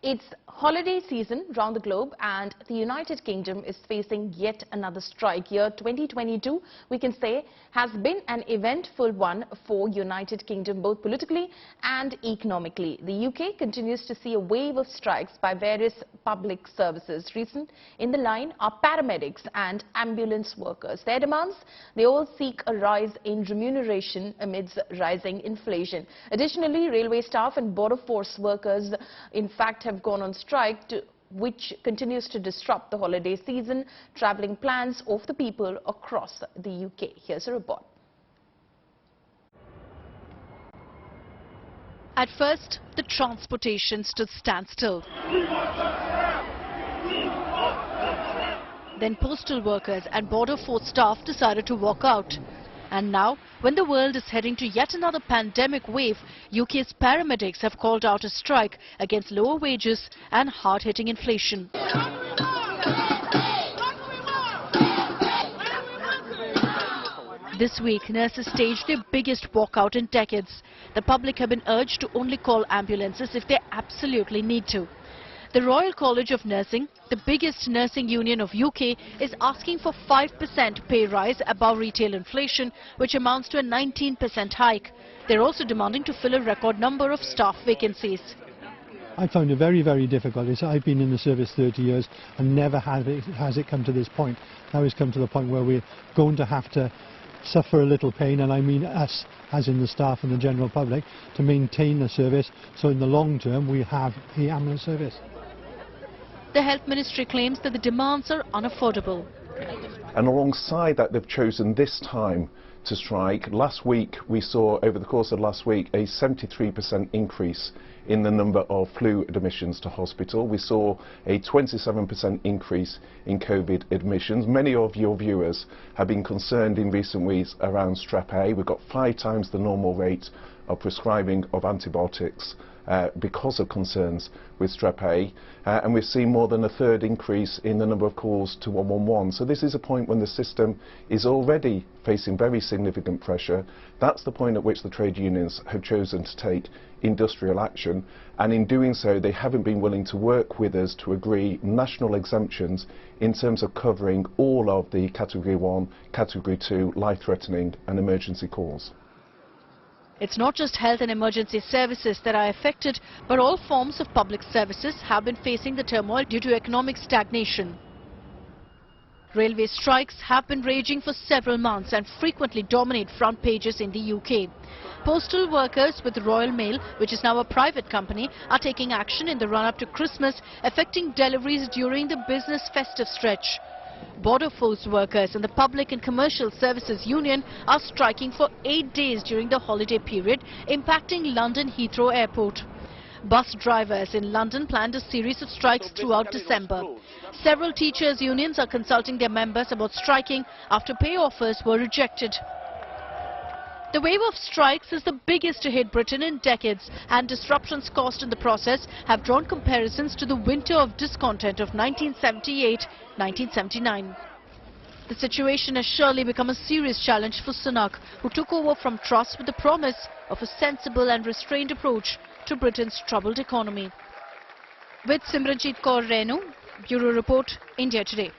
It's holiday season round the globe and the United Kingdom is facing yet another strike. Year 2022, we can say, has been an eventful one for United Kingdom, both politically and economically. The UK continues to see a wave of strikes by various public services. Recent in the line are paramedics and ambulance workers. Their demands, they all seek a rise in remuneration amidst rising inflation. Additionally, railway staff and border force workers, in fact, have gone on strike, which continues to disrupt the holiday season, travelling plans of the people across the UK. Here's a report. At first, the transportation stood standstill. Then postal workers and border force staff decided to walk out. And now, when the world is heading to yet another pandemic wave, UK's paramedics have called out a strike against lower wages and hard-hitting inflation. This week, nurses staged their biggest walkout in decades. The public have been urged to only call ambulances if they absolutely need to. The Royal College of Nursing, the biggest nursing union of UK, is asking for 5% pay rise above retail inflation, which amounts to a 19% hike. They're also demanding to fill a record number of staff vacancies. I found it very, very difficult. I've been in the service 30 years and never has it come to this point. Now it's come to the point where we're going to have to suffer a little pain, and I mean us, as in the staff and the general public, to maintain the service, so in the long term we have the ambulance service. The Health Ministry claims that the demands are unaffordable. And alongside that, they've chosen this time to strike. Last week, we saw, over the course of last week, a 73% increase in the number of flu admissions to hospital. We saw a 27% increase in COVID admissions. Many of your viewers have been concerned in recent weeks around strep A. We've got 5 times the normal rate of prescribing of antibiotics because of concerns with strep A, and we've seen more than a third increase in the number of calls to 111. So this is a point when the system is already facing very significant pressure. That's the point at which the trade unions have chosen to take industrial action, and in doing so they haven't been willing to work with us to agree national exemptions in terms of covering all of the category 1, category 2 life-threatening and emergency calls. It's not just health and emergency services that are affected, but all forms of public services have been facing the turmoil due to economic stagnation. Railway strikes have been raging for several months and frequently dominate front pages in the UK. Postal workers with Royal Mail, which is now a private company, are taking action in the run-up to Christmas, affecting deliveries during the business festive stretch. Border force workers and the Public and Commercial Services Union are striking for 8 days during the holiday period, impacting London Heathrow Airport. Bus drivers in London planned a series of strikes throughout December. Several teachers' unions are consulting their members about striking after pay offers were rejected. The wave of strikes is the biggest to hit Britain in decades, and disruptions caused in the process have drawn comparisons to the winter of discontent of 1978-1979. The situation has surely become a serious challenge for Sunak, who took over from Truss with the promise of a sensible and restrained approach to Britain's troubled economy. With Simranjit Kaur Renu, Bureau Report, India Today.